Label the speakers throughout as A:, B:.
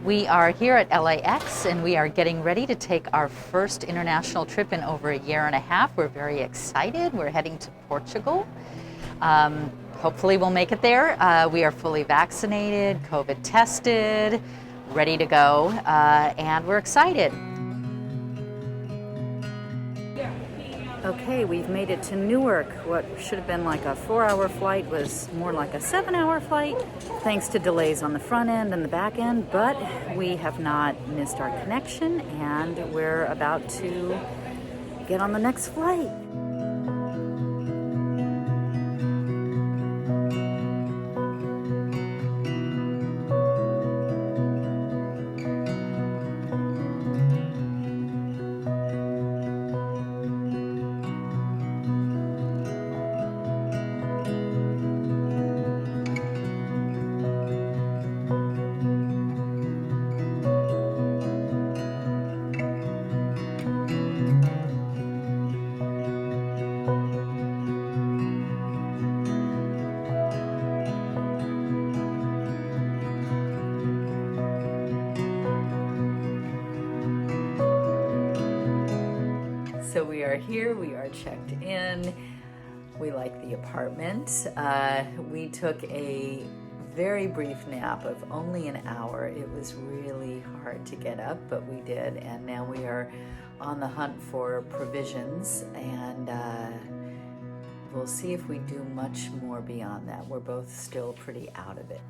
A: We are here at LAX and we are getting ready to take our first international trip in over a year and a half. We're very excited. We're heading to Portugal. Hopefully we'll make it there. We are fully vaccinated, COVID tested, ready to go, and we're excited. Okay, we've made it to Newark. What should have been like a 4-hour flight was more like a 7-hour flight, thanks to delays on the front end and the back end, but we have not missed our connection and we're about to get on the next flight. So we are here, we are checked in, we like the apartment. We took a very brief nap of only an hour. It was really hard to get up, but we did, and now we are on the hunt for provisions, and we'll see if we do much more beyond that. We're both still pretty out of it.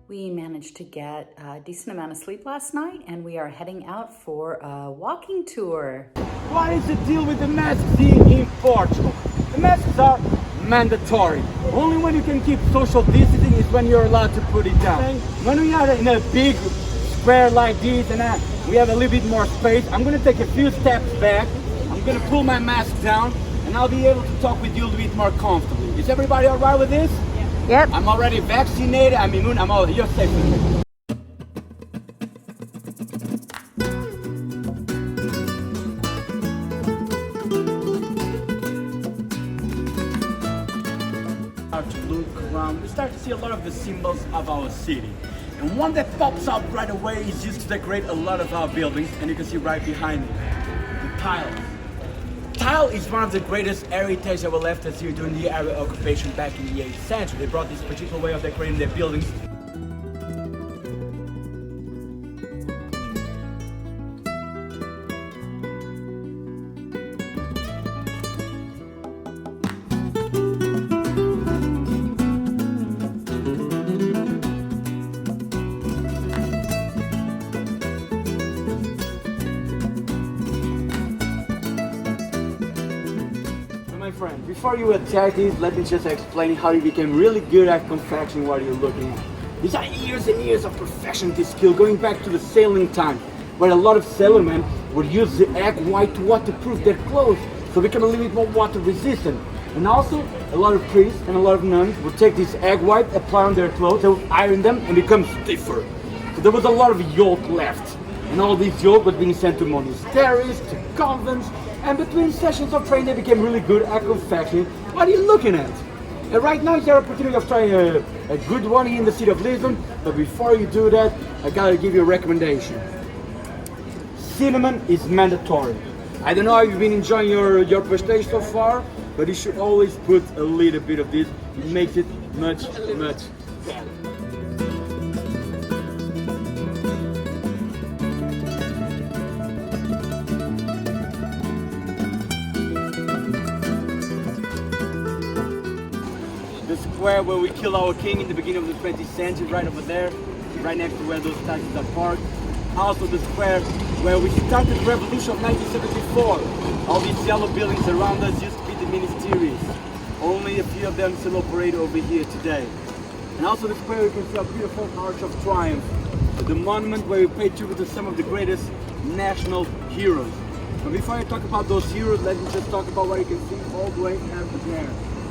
A: We managed to get a decent amount of sleep last night, and we are heading out for a walking tour.
B: What is the deal with the masks in Portugal? The masks are mandatory. Only when you can keep social distancing is when you're allowed to put it down. When we are in a big square like this and we have a little bit more space, I'm going to take a few steps back. I'm going to pull my mask down and I'll be able to talk with you a little bit more comfortably. Is everybody all right with this?
A: Yep.
B: I'm already vaccinated. I'm immune. I'm all. You're safe with me. Start to look around. We start to see a lot of the symbols of our city, and one that pops up right away is used to decorate a lot of our buildings, and you can see right behind me the tiles. Tile is one of the greatest heritage that were left us here during the Arab occupation back in the 8th century. They brought this particular way of decorating their buildings. My friend, before you attack this, let me just explain how you became really good at confectioning what you're looking at. These are years and years of perfection, this skill, going back to the sailing time, where a lot of sailormen would use the egg white to waterproof their clothes, so become a little bit more water resistant. And also, a lot of priests and a lot of nuns would take this egg white, apply on their clothes, they would iron them and become stiffer. So there was a lot of yolk left, and all this yolk was being sent to monasteries, to convents, and between sessions of training, they became really good at confectioning. What are you looking at? And right now, it's your opportunity of trying a good one here in the city of Lisbon. But before you do that, I gotta give you a recommendation. Cinnamon is mandatory. I don't know how you've been enjoying your pastéis so far, but you should always put a little bit of this. It makes it much, much better. Square where we killed our king in the beginning of the 20th century, right over there, right next to where those taxis are parked. Also the square where we started the revolution of 1974. All these yellow buildings around us used to be the ministries. Only a few of them still operate over here today. And also the square you can see a beautiful Arch of Triumph. The the monument where we pay tribute to some of the greatest national heroes. But before I talk about those heroes, let me just talk about what you can see all the way over there.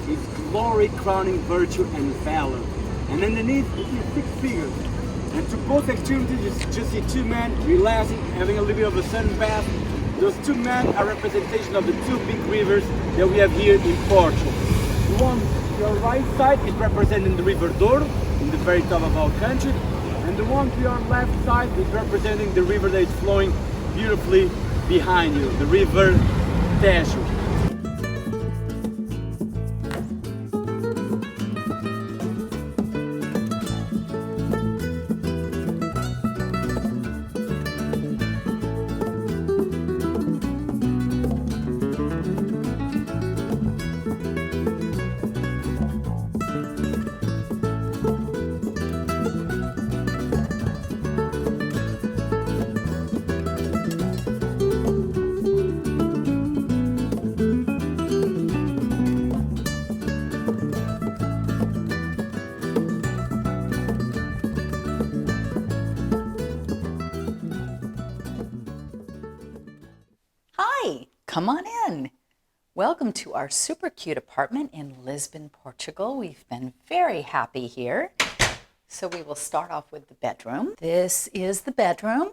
B: It's glory crowning virtue and valor. And underneath, you see 6 figures. And to both extremities, you just see 2 men relaxing, having a little bit of a sun bath. Those 2 men are representation of the 2 big rivers that we have here in Portugal. The one to your right side is representing the River Douro, in the very top of our country. And the one to your left side is representing the river that is flowing beautifully behind you, the River Tejo.
A: Hi, come on in. Welcome to our super cute apartment in Lisbon, Portugal. We've been very happy here. So we will start off with the bedroom. This is the bedroom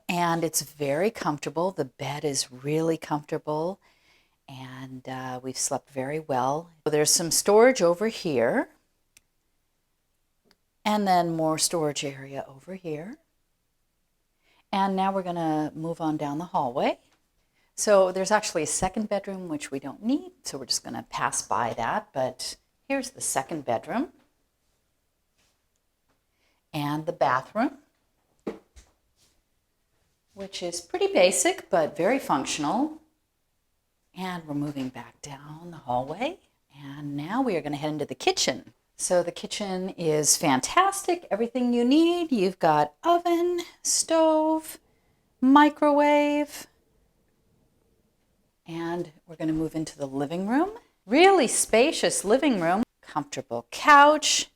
A: and it's very comfortable. The bed is really comfortable and we've slept very well. There's some storage over here and then more storage area over here. And now we're gonna move on down the hallway. So there's actually a second bedroom, which we don't need, so we're just going to pass by that. But here's the second bedroom and the bathroom, which is pretty basic, but very functional. And we're moving back down the hallway. And now we are going to head into the kitchen. So the kitchen is fantastic. Everything you need. You've got oven, stove, microwave. And we're going to move into the living room. Really spacious living room, comfortable couch.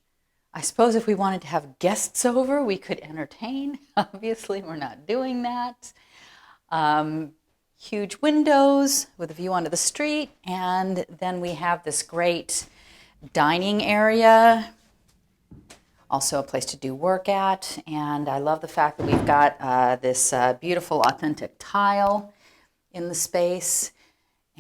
A: I suppose if we wanted to have guests over, we could entertain. Obviously, we're not doing that. Huge windows with a view onto the street. And then we have this great dining area. Also a place to do work at. And I love the fact that we've got this beautiful authentic tile in the space.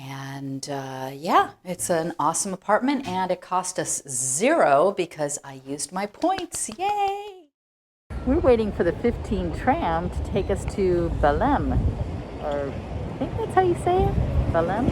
A: And yeah, it's an awesome apartment and it cost us $0 because I used my points. Yay! We're waiting for the 15 tram to take us to Balem, or I think that's how you say it, Balem.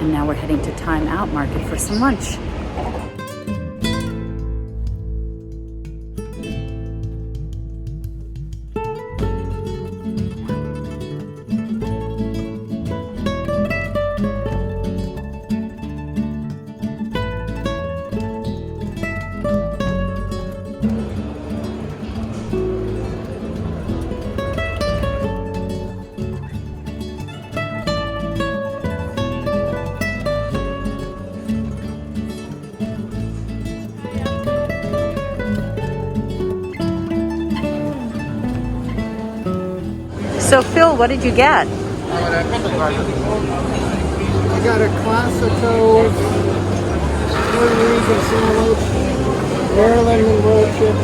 A: And now we're heading to Timeout Market for some lunch. So Phil, what did you get?
C: I got a Classico, Puerto Rican Cantaloupe, Maryland Monroe chip,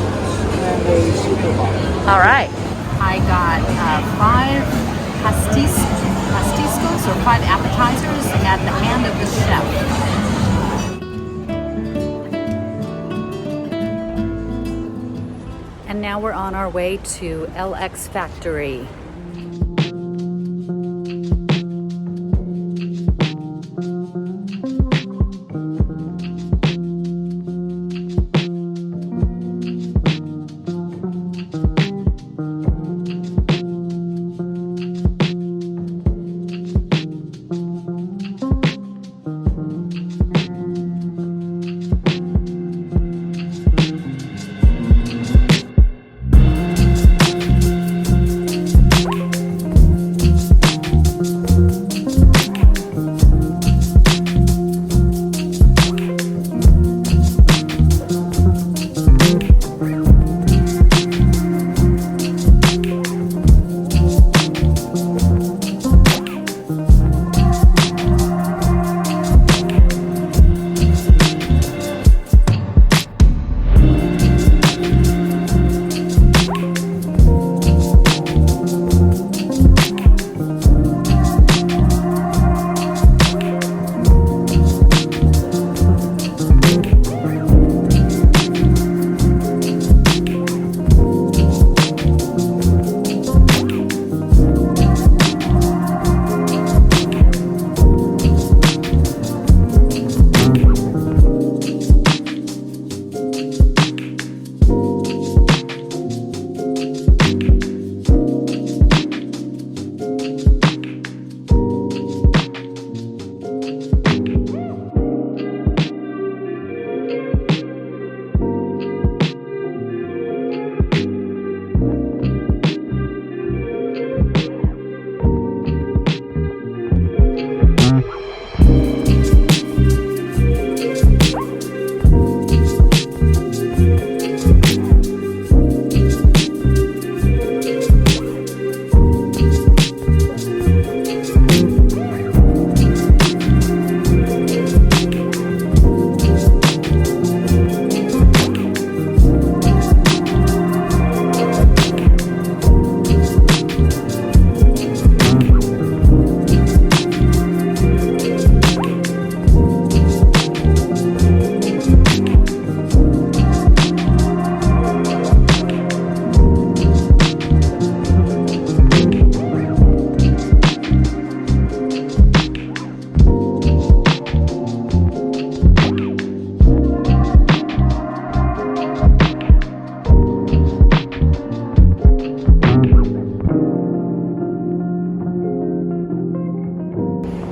C: and a Super Bowl.
A: All right. I got 5 pastiscos or 5 appetizers at the hand of the chef. And now we're on our way to LX Factory.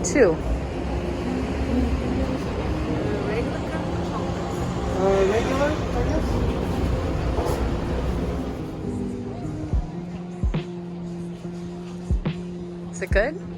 A: Two.
C: Regular, I guess?
A: Is it good?